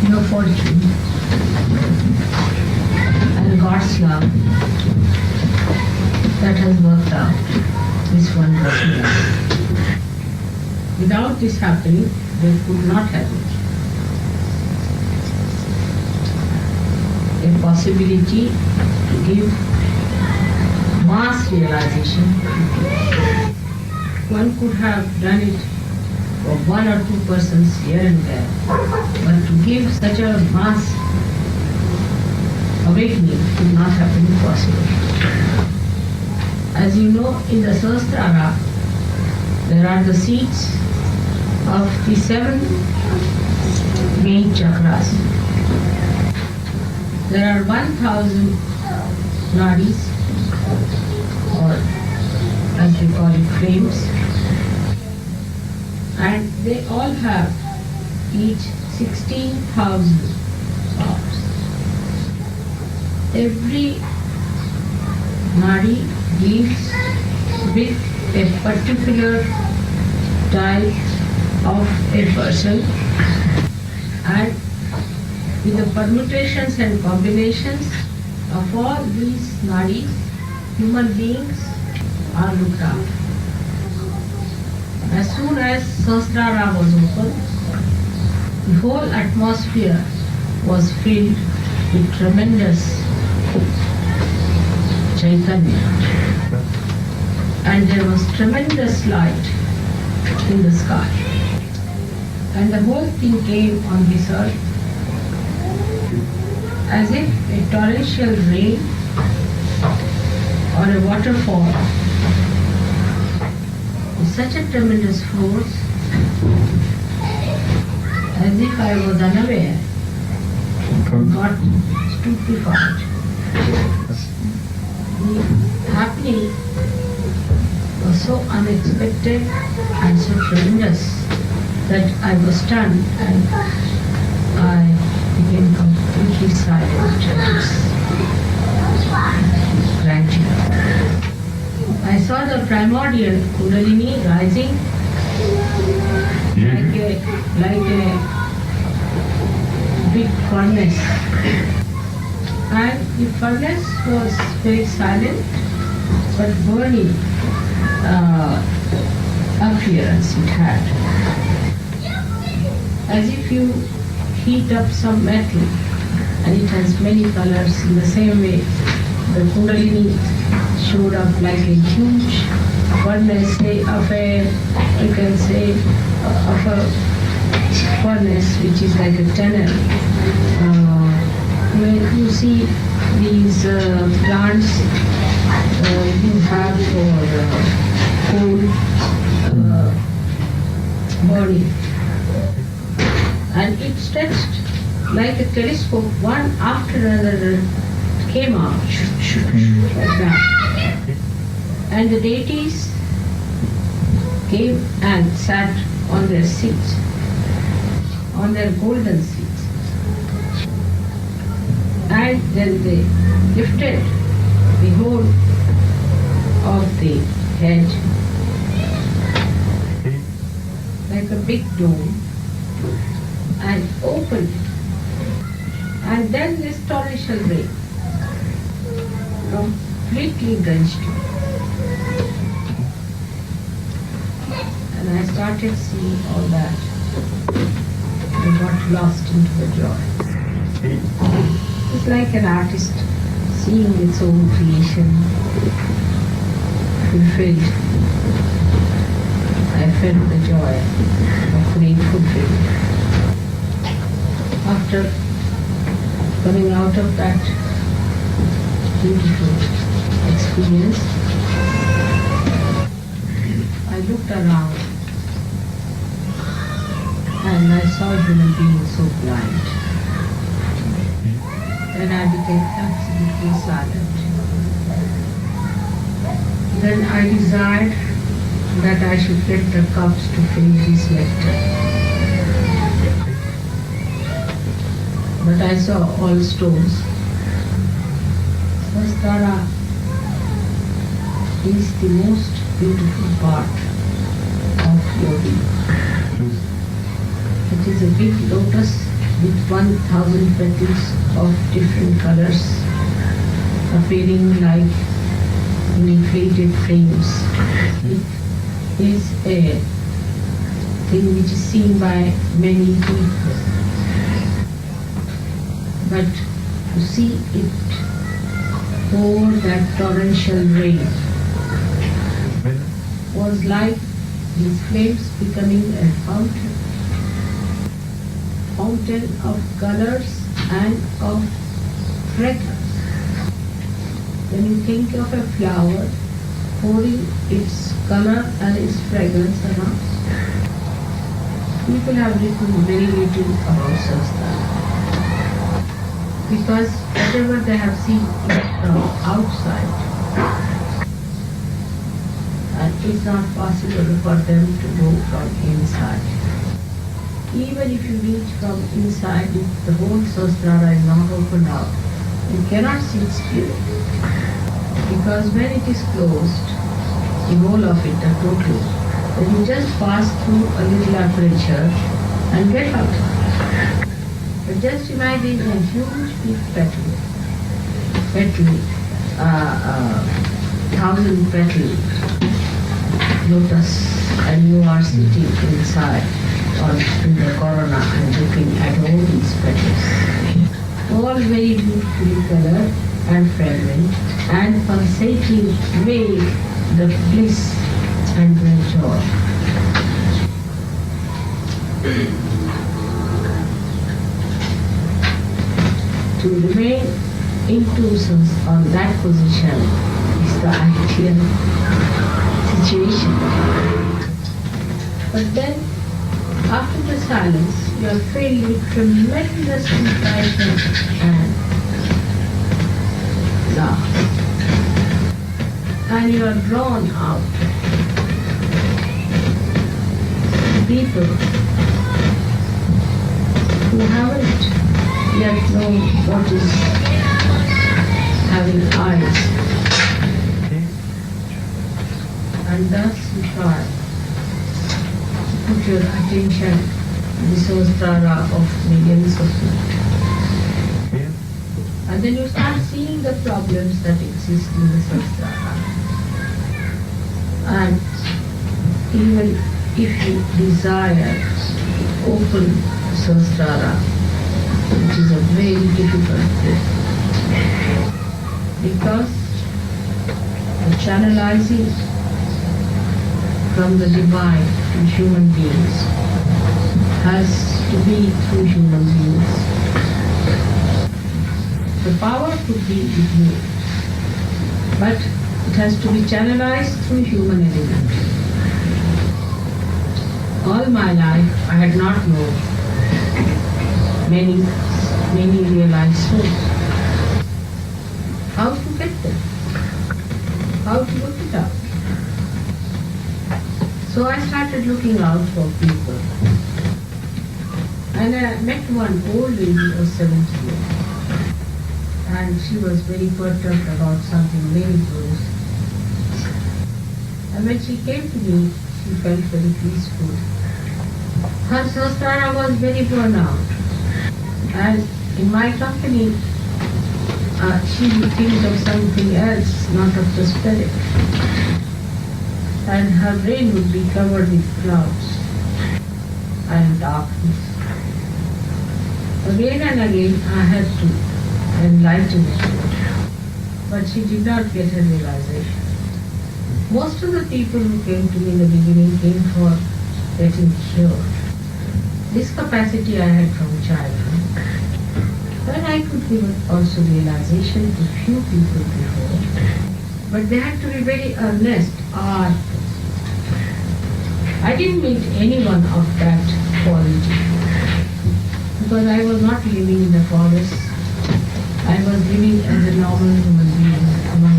your fortune and God's love that has worked out this wondrous miracle. Without this happening, there could not have been a possibility to give mass realization. One could have done it for 1 or 2 persons here and there, but to give such a mass awakening could not have been possible. As you know, in the Sahasrara, there are the seats of the 7 main chakras. There are 1000 nadis, or as they call it, flames, and they all have each 16,000 powers. Every nadi deals with a particular type of a person, and with the permutations and combinations of all these nadis, human beings are looked after. As soon as Sahasrara was open, the whole atmosphere was filled with tremendous Chaitanya, and there was tremendous light in the sky, and the whole thing came on this earth as if a torrential rain or a waterfall with such a tremendous force, as if I was unaware and got stupefied. The happening was so unexpected and so tremendous that I was stunned and I became completely silent at this gratitude. I saw the primordial Kundalini rising like a big furnace, and the furnace was very silent but burning appearance it had, as if you heat up some metal and it has many colors. In the same way, the Kundalini showed up like a huge furnace, of a furnace which is like a tunnel. When you see these plants you have for coal burning, and it stretched like a telescope, one after another came out like that. And the deities came and sat on their seats, on their golden seats. And then they lifted the whole of the head, like a big dome, and opened. And then this torrential rain completely drenched me. And I started seeing all that. I got lost into the joy. It's like an artist seeing its own creation fulfilled. I felt the joy of being fulfilled. After coming out of that beautiful experience, I looked around and I saw human beings so blind. Then I became absolutely silent. Then I desired that I should get the cups to fill this nectar. But I saw all stones. Sahasrara is the most beautiful part of yogi. It is a big lotus with 1,000 petals of different colors, appearing like inflated flames. It is a thing which is seen by many people. But to see it pour that torrential rain was like these flames becoming a fountain of colors and of fragrance. When you think of a flower pouring its color and its fragrance around, people have written very little about Sahasrara. Because whatever they have seen from outside, and it's not possible for them to go from inside. Even if you reach from inside, if the whole Sahasrara is not opened up, you cannot see its beauty. Because when it is closed, the whole of it, totally, then you just pass through a little aperture and get out. But just imagine a huge big petal, 1,000 petal lotus, and you are sitting inside or in the corona and looking at all these petals. All very beautifully colored and fragrant and pulsating with the bliss and the joy. To remain into on that position is the ideal situation. But then, after the silence, you are filled with tremendous compassion and love. And you are drawn out. People who haven't yet know what is having eyes. And thus you try to put your attention to the Sahasrara of millions of people. And then you start seeing the problems that exist in the Sahasrara. And even if you desire to open Sahasrara, which is a very difficult thing, because the channelizing from the divine to human beings has to be through human beings. The power could be with you, but it has to be channelized through human element. All my life I had not known many realized souls. How to get them? How to look it up? So I started looking out for people. And I met one old lady of 70 years. And she was very perturbed about something very close. And when she came to me, she felt very peaceful. Her Sahasrara was very worn out. And in my company, she would think of something else, not of the spirit. And her brain would be covered with clouds and darkness. Again and again I had to enlighten her, but she did not get her realization. Most of the people who came to me in the beginning came for getting cured. This capacity I had from childhood. Then I could give also realization to few people before, but they had to be very earnest. I didn't meet anyone of that quality because I was not living in the forest. I was living as a normal human being among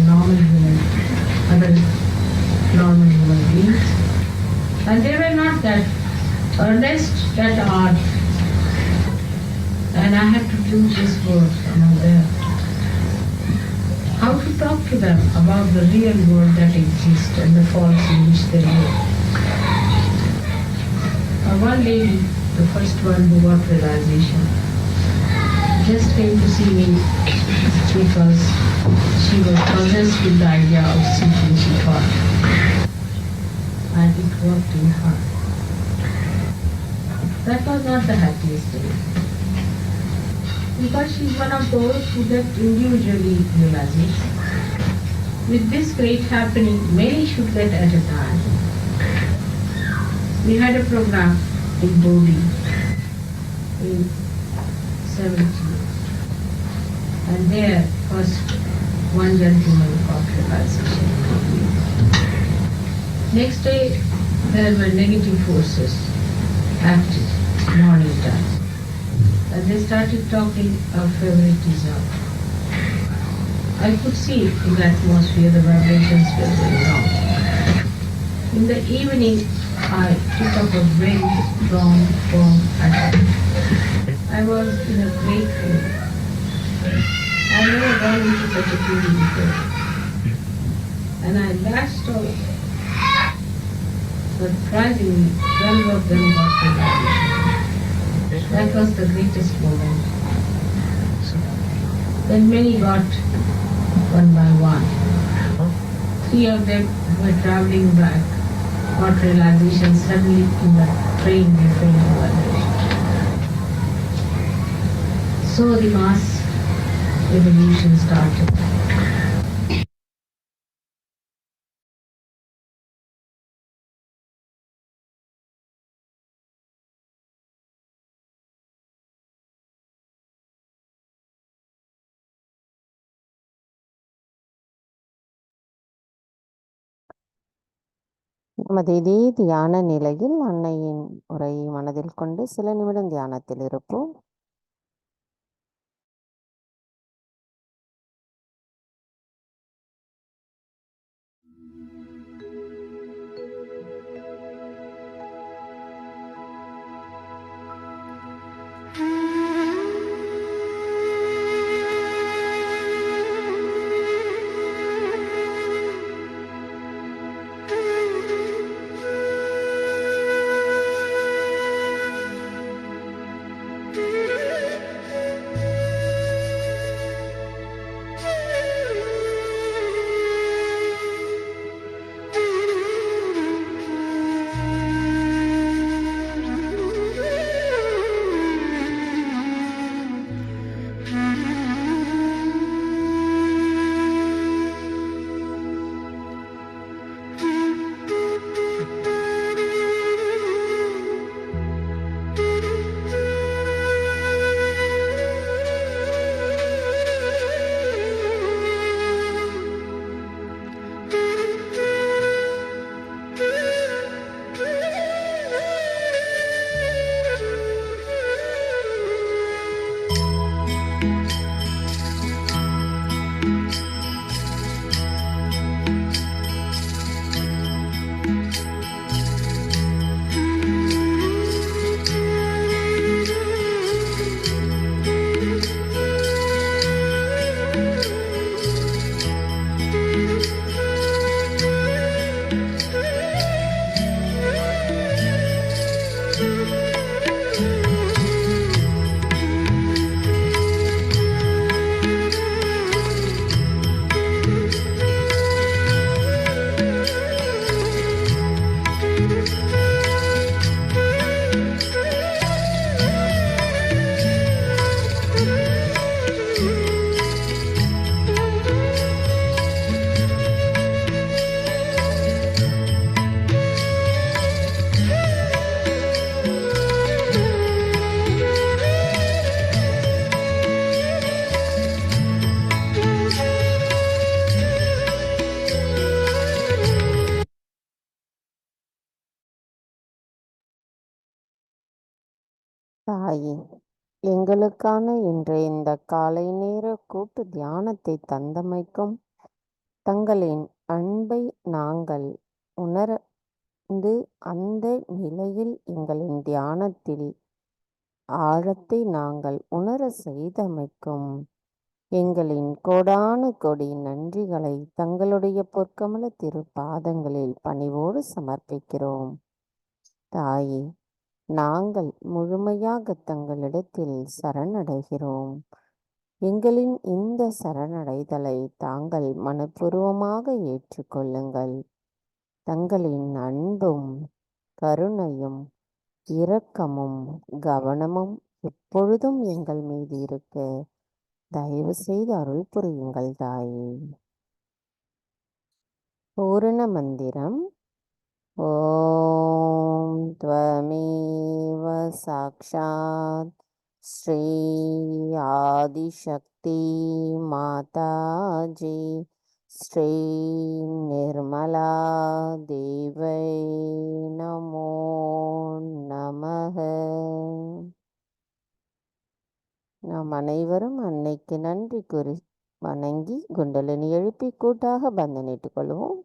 other normal human beings, and they were not that earnest, that art. And I had to do this work among them. How to talk to them about the real world that exists and the false in which they live. One lady, the first one who got realization, just came to see me because she was possessed with the idea of seeking Shifa. And it worked in her. That was not the happiest day. Because she's one of those who get individually realization. With this great happening, many should get at a time. We had a program in Bodhi in 70, and there first one gentleman got realization. Next day there were negative forces active morning time. And they started talking of favoritism. I could see in the atmosphere the vibrations were very wrong. In the evening, I took up a very strong, firm attack. I was in a great fear. I never gone into such a feeling before. And I lashed out. Surprisingly, 12 of them got realization. That was the greatest moment. Then many got one by one. 3 of them were traveling back, got realization suddenly in the train they felt the vibration. So the mass evolution started. நமது இதே தியான நிலையில் அன்னையின் உரையை மனதில் கொண்டு சில நிமிடம் தியானத்தில் இருப்போம். Thank you. தாயே, எங்களுக்கான இன்றைய இந்த காலை நேர கூட்டு தியானத்தை தந்தமைக்கும் தங்களின் அன்பை நாங்கள் உணர்ந்து அந்த நிலையில் எங்களின் தியானத்தில் ஆழத்தை நாங்கள் உணர செய்தமைக்கும் எங்களின் கோடானு கோடி நன்றிகளை தங்களுடைய பொற்கமல திருப்பாதங்களில் பணிவோடு சமர்ப்பிக்கிறோம். தாயே, நாங்கள் முழுமையாக தங்களிடத்தில் சரணடைகிறோம். எங்களின் இந்த சரணடைதலை தாங்கள் மனப்பூர்வமாக ஏற்றுக்கொள்ளுங்கள். தங்களின் அன்பும் கருணையும் இரக்கமும் கவனமும் எப்பொழுதும் எங்கள் மீது இருக்க தயவு செய்து அருள் புரியுங்கள் தாயே. பூரண மந்திரம். ஓம் த்வமேவ சாக்ஷாத் ஸ்ரீ ஆதிசக்தி மாதாஜி ஸ்ரீ நிர்மலா தேவை நமோ நமக. நாம் அனைவரும் அன்னைக்கு நன்றி கூறி வணங்கி குண்டலினி எழுப்பி கூட்டாக பந்தனிட்டுக் கொள்வோம்.